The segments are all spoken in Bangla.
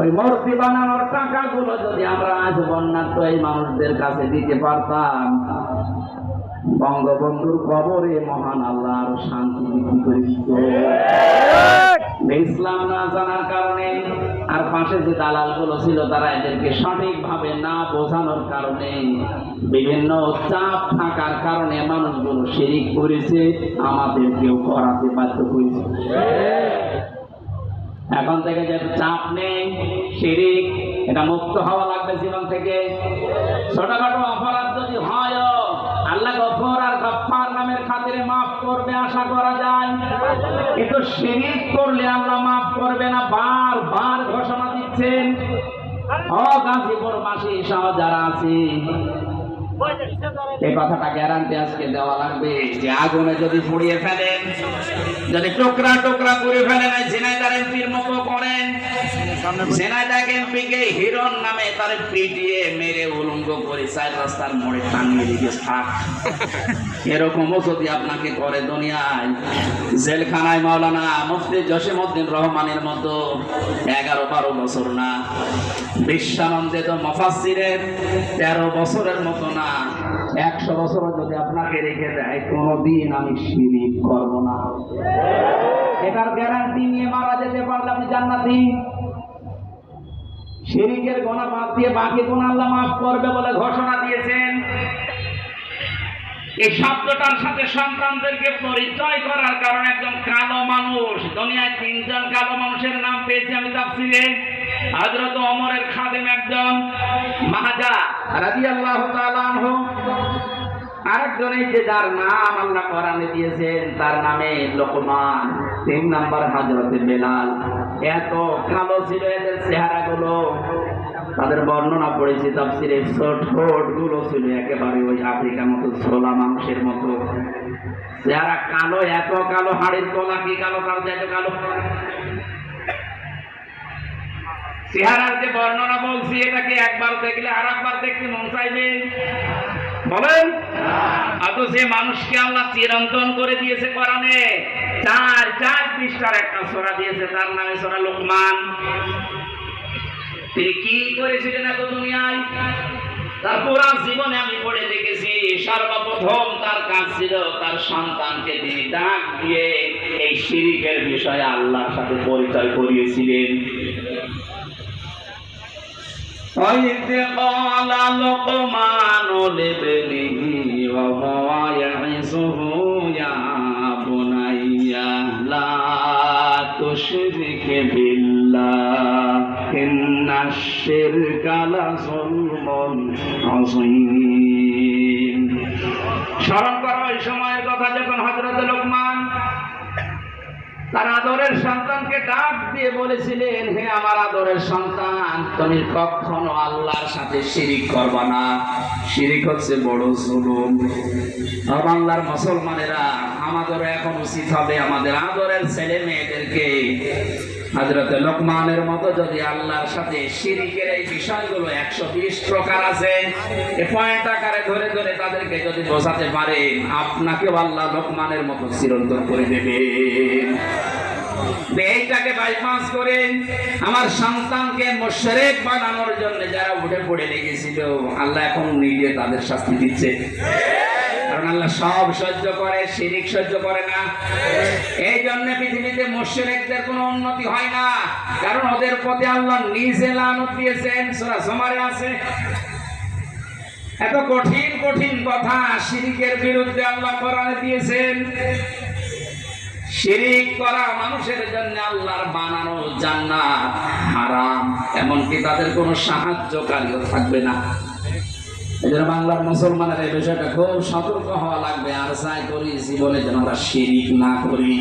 ওই মূর্তি বানানোর টাকাগুলো যদি আমরা আজ বন্যার্থ এই মানুষদের কাছে দিতে পারতাম, বঙ্গবন্ধুর কবরে মহান আল্লাহ আরো শান্তি বৃদ্ধি করে দিত। ইসলাম না জানার কারণে আর পাশে যে দালাল গুলো ছিল তারা এদেরকে সঠিকভাবে না বোঝানোর কারণে, বিভিন্ন চাপ থাকার কারণে মানুষগুলো শিরিক করেছে, আমাদেরকেও করাতে বাধ্য করেছে। এখন থেকে যে চাপ নেই, শিরিক এটা মুক্ত হওয়া লাগবে জীবন থেকে। ছোটখাটো অপরাধ যদি হয় আল্লাহ গফর আর গফফার নামের খাতিরে মাফ করবে আশা করা যায়, কিন্তু শিরিক করলে আল্লাহ মাফ করবে না, বারবার ঘোষণা দিচ্ছেন। গাজীপুরবাসী সহ যারা আছে এই কথাটা গ্যারান্টি আজকে দেওয়া লাগবে যে আগুনে যদি পুড়িয়ে ফেলেন, যদি টুকরা টুকরা করে ফেলেন, ঝিনাইদহ এমপির মতো করেন, ঝিনাইদহ এমপিকে হিরণ নামে তার পিটিয়ে মেরে উলঙ্গ করে 4 রাস্তার মোড়ে টাঙিয়ে দিকে থাক, এরকমও যদি আপনাকে করে দুনিয়ায়, জেলখানায় মাওলানা মুফতি জসিমউদ্দিন রহমানের মতো 11-12 বছর না, বিশ্বানন্দিত মুফাসসিরের 13 বছরের মতো না, 100 বছরও যদি আপনাকে রেখে দেয়, কোনদিন আমি শিরিক করব না, এটার গ্যারান্টি নিয়ে মারা যেতে পারলে আপনি জান্নাতি। শিরিকের গুনাহ বাদ দিয়ে বাকি গুনাহ আল্লাহ মাফ করবে বলে ঘোষণা দিয়েছেন। এই শব্দটার সাথে সন্তানদেরকে পরিচয় করার কারণে একজন কালো মানুষ, দুনিয়ায় 3 জন কালো মানুষের নাম পেয়েছি আমি তাফসীরে। হযরত ওমরের খাদেম একজন মাহাজা রাদিয়াল্লাহু তাআলা আনহু, আরেকজন এই যে যার নাম আল্লাহ কোরআনে দিয়েছেন তার নামে লোকমান, 3 নাম্বার হযরতে বেলাল। এত কালো ছিল এদের চেহারাগুলো, তাদের বর্ণনা পড়েছি তাফসীরে। ঠোঁট গুলো ছিল একেবারে ওই আফ্রিকার মতো ছোলা মানুষের মতো, চেহারা কালো, এত কালো, হাড়ের তলা কি কালো, তার এত কালো চেহারার যে বর্ণনা বলছি, এটাকে একবার দেখলে আর একবার দেখতে মন চাইবে বলেন? অথচ সে মানুষকে আল্লাহ চিরন্তন করে দিয়েছে কোরআনে, 4 পৃষ্ঠার একটা সূরা দিয়েছে, তার নামে সূরা লোকমান। তিনি কি করেছিলেন এত দুনিয়ায়? তার পুরা জীবনে আমি পড়ে দেখেছি, সর্বপ্রথম তার কাজ ছিল তার সন্তানকে তিনি ডাক দিয়ে এই শিরিকের বিষয়ে আল্লাহর সাথে পরিচয় করিয়েছিলেন। وَإِذْ قَالَ لُقْمَانُ لِابْنِهِ وَهُوَ يَعِظُهُ يَا بُنَيَّ لَا تُشْرِكْ بِاللَّهِ إِنَّ الشِّرْكَ لَظُلْمٌ عَظِيمٌ। স্মরণ করো ওই সময়ের কথা যখন হযরত লোকমান তার আদরের সন্তানকে ডাক দিয়ে বলেছিলেন, হে আমার আদরের সন্তান, তুমি কখনো আল্লাহর সাথে শিরিক করবা না, শিরিক হচ্ছে বড় জুলুম। বাংলার মুসলমানেরা, আমাদেরও এখন উচিত হবে আমাদের আদরের ছেলে মেয়েদেরকে হযরতে লোকমানের মতো যদি আল্লাহর সাথে শিরিকের এই বিষয়গুলো 120 প্রকার আছে, এই পয়েন্ট আকারে ধরে ধরে তাদেরকে যদি বোঝাতে পারেন, আপনাকেও আল্লাহ লোকমানের মতো চিরন্তন করে দেবেন। এইটাকে বাইপাস করে আমার সন্তানকে মুশরিক বানানোর জন্য যারা উঠে পড়ে লেগেছিল, আল্লাহ এখন নিজে তাদের শাস্তি দিচ্ছে। কারণ আল্লাহ সব সহ্য করে, শিরিক সহ্য করে না। এই জন্য পৃথিবীতে মুশরিকদের কোনো উন্নতি হয় না, কারণ ওদের প্রতি আল্লাহ নিজে লানত দিয়েছেন, সূরা জুমারে আছে। এত কঠিন কঠিন কথা শিরিকের বিরুদ্ধে আল্লাহ কোরআনে দিয়েছেন। শিরিক করা মানুষের জন্য আল্লাহর বানানো জান্নাত হারাম, এমনকি তাদের কোনো সাহায্যকারীও থাকবে না। এজন্য বাংলার মুসলমানের এই বিষয়টা খুব সতর্ক হওয়া লাগবে। আর চাই করি জীবনে যেন আমরা শিরিক না করি।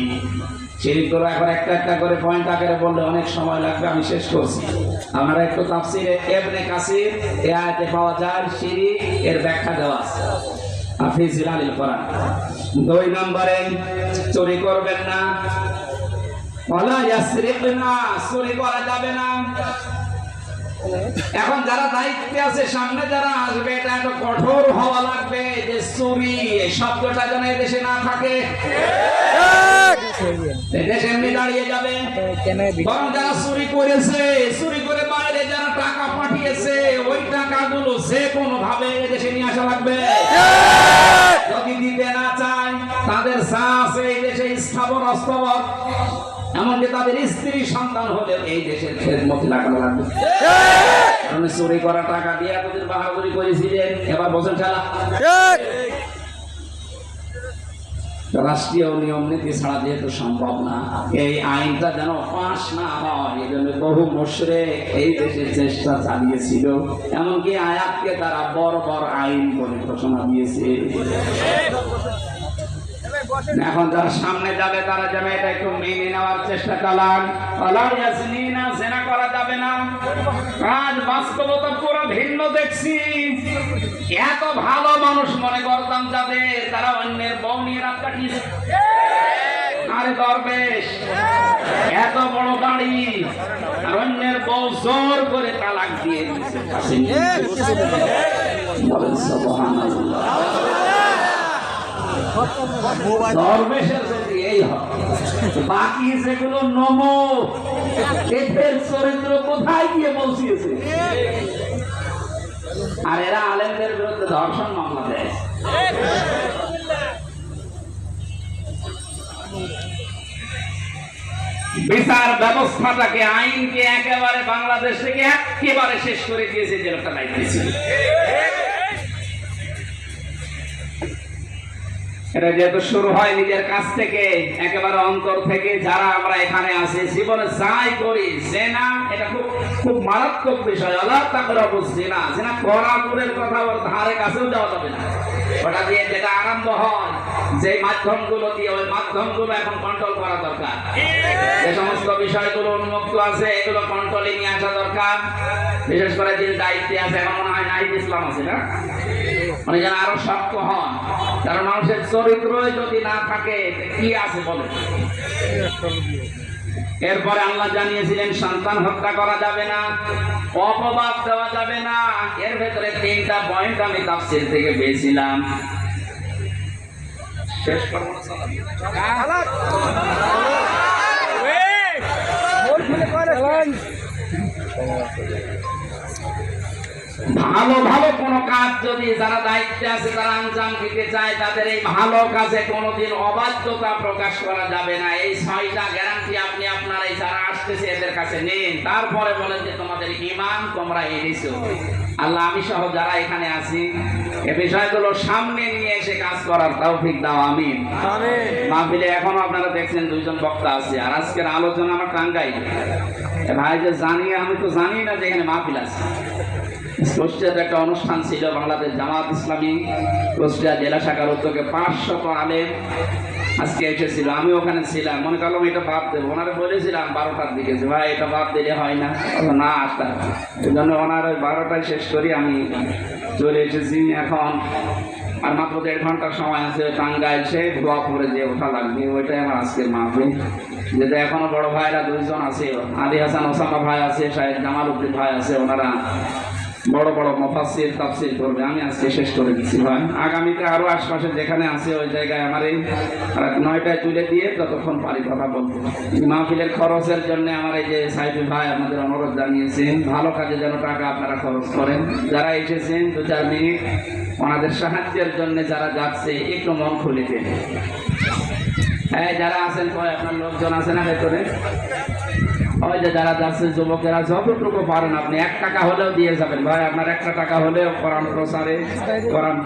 শিরিক করে এখন একটা একটা করে পয়েন্ট আকারে বললে অনেক সময় লাগবে, আমি শেষ করছি। আমরা একটু তাফসীরে ইবনে কাসির এই আয়াতে পাওয়া যায় শিরিক এর ব্যাখ্যা দেওয়া আছে। হাফিজ জিলালিল কোরআন 2 নম্বরে চুরি করবেন না, ওয়ালা ইয়াসরিকনা, চুরি করা যাবে না। এখন যারা দায়িত্বে আছে, সামনে যারা আসবে, এটা এত কঠোর হওয়া লাগবে যে চুরি এই শব্দটা যেন দেশে না থাকে, দেশ এমনি দাঁড়িয়ে যাবে। বরং যারা চুরি করেছে, চুরি করে দিয়েছে ওই টাকাগুলো যে কোনো ভাবে এদেশে নিয়ে আসা লাগবে। যদি দিতে না চায় তাদের যা আছে এই দেশে স্থাবর অস্থাবর, এমনকি তাদের স্ত্রী সন্তান হলে এই দেশের খেদমতে লাগানো লাগবে। কারণ চুরি করা টাকা দিয়ে এতদিন বাহাদুরি করেছিলেন, এবার বছর খেলা। রাষ্ট্রীয় নিয়ম নীতি ছাড়া যেহেতু সম্ভব না, এই আইনটা যেন পাশ না হয় এই জন্য বহু মুশরিক এই দেশে চেষ্টা চালিয়েছিল, এমনকি আয়াতকে তারা বড় বড় আইন বলে ঘোষণা দিয়েছে। এখন যারা সামনে যাবে তারা যেন এটা একটু মেনে নেওয়ার চেষ্টা চালান। জেনা করা যাবে না। আজ বাস্তবতা পুরো ভিন্ন দেখছি। এত ভালো মানুষ মনে করতাম যাদের, তারা অন্যের বউ নিয়ে রাত কাটিয়েছে। আরে দরবেশ, এত বড় বাড়ি আর অন্যের বউ জোর করে তালাক দিয়ে দিয়েছে। বলেন সুবহানাল্লাহ। দরবেশের যদি এই হয়, বাকি যেগুলো নমো এদের চরিত্র কোথায় গিয়ে পৌঁছিয়েছে? আর এরা আলেমদের বিরুদ্ধে ধর্ষণ মামলা দেয়। বিচার ব্যবস্থাটাকে, আইনকে একেবারে বাংলাদেশ থেকে একেবারে শেষ করে দিয়েছে যে একটা দায়িত্ব ছিল। এটা যেহেতু শুরু হয় নিজের কাছ থেকে, একেবারে অন্তর থেকে, যারা আমরা এখানে আছি জীবনে যাই করি, জেনা এটা খুব খুব মারাত্মক বিষয়। আল্লাহ তাকরাবু জিনা, জিনা করা দূরের কথা, ওর ধারে কাছেও যাওয়া যাবে না। ওটা দিয়ে যেটা আরম্ভ হয়, যে মাধ্যমগুলো দিয়ে, ওই মাধ্যমগুলো এখন কন্ট্রোল করা দরকার। যে সমস্ত বিষয়গুলো উন্মুক্ত আছে এগুলো কন্ট্রোলে নিয়ে আসা দরকার। বিশেষ করে যে দায়িত্বে আছে, এখন মনে হয় নাহিদ ইসলাম আছে না, মানে যেন আরো শক্ত হন। কারণ মানুষের চরিত্র যদি না থাকে কি আছে বলে। এরপরে আল্লাহ জানিয়েছিলেন সন্তান হত্যা করা যাবে না, অপবাদ দেওয়া যাবে না। এর ভেতরে 3টা পয়েন্ট আমি তাফসীর থেকে পেয়েছিলাম। শেষ করব ভালো ভালো কোন কাজ যদি যারা দায়িত্বে আছে তারা আঞ্জাম দিতে চায়, তাদের এই ভালো কাজে কোনোদিন অবাধ্যতা প্রকাশ করা যাবে না। এই 6টা গ্যারান্টি আপনি আপনার এই যারা আসতেছে এদের কাছে নিন। তারপরে বলেন যে তোমাদের ঈমান তোমরা এনেছো। আল্লাহ আমি সহ যারা এখানে আছি এই বিষয়গুলো সামনে নিয়ে এসে কাজ করার তৌফিক দাও, আমিন। মাহফিলে এখনো আপনারা দেখছেন 2জন বক্তা আছে, আর আজকের আলোচনা আমার টাঙ্গাইল। ভাই যে জানি, আমি তো জানি না যে এখানে মাহফিল আছে। কুষ্টিয়াতে একটা অনুষ্ঠান ছিল, বাংলাদেশ জামাত ইসলামী কুষ্টিয়া জেলা শাখার উদ্যোগে 500 আলেম আজকে এসেছিল। আমি ওখানে ছিলাম, মনে করলাম এটা বাদ দেবো। ওনারা বলেছিলাম 12টার দিকে যে ভাই এটা বাদ দিলে হয় না, না আসতে। এই জন্য ওনার ওই 12টায় শেষ করি আমি চলে এসেছি। এখন আর মাত্র 1.5 ঘন্টার সময় আছে। টাঙ্গাইল সে ধোয়া পরে যে ওঠা লাগবে, ওইটাই আমার আজকের মাহফিল। যেটা এখনো বড় ভাইরা 2জন আছে, আলী হাসান ওসামা ভাই আছে, শাহেদ জামাল উদ্দিন ভাই আছে, ওনারা বড় বড় মুফাসসির তাফসীর করবে। আমি আজকে শেষ করে দিচ্ছি ভাই। আগামীতে আরো আশপাশে যেখানে আছে ওই জায়গায় আমার এই 9টায় তুলে দিয়ে যতক্ষণ পারি কথা বলবো। মাহফিলের খরচের জন্য আমার এই যে সাইফুল ভাই আপনাদের অনুরোধ জানিয়েছেন, ভালো কাজে যেন টাকা আপনারা খরচ করেন। যারা এসেছেন 2-4 মিনিট ওনাদের সাহায্যের জন্য, যারা যাচ্ছে একটু মন খুলে দেন। হ্যাঁ, যারা আছেন আপনার লোকজন আছে না ভেতরে, ওই যে যারা যাচ্ছে যুবকেরা, যতটুকু পারেন আপনি 1 টাকা হলেও দিয়ে যাবেন ভাই। আপনার 1টা টাকা হলেও কোরআন প্রচারে, কোরআন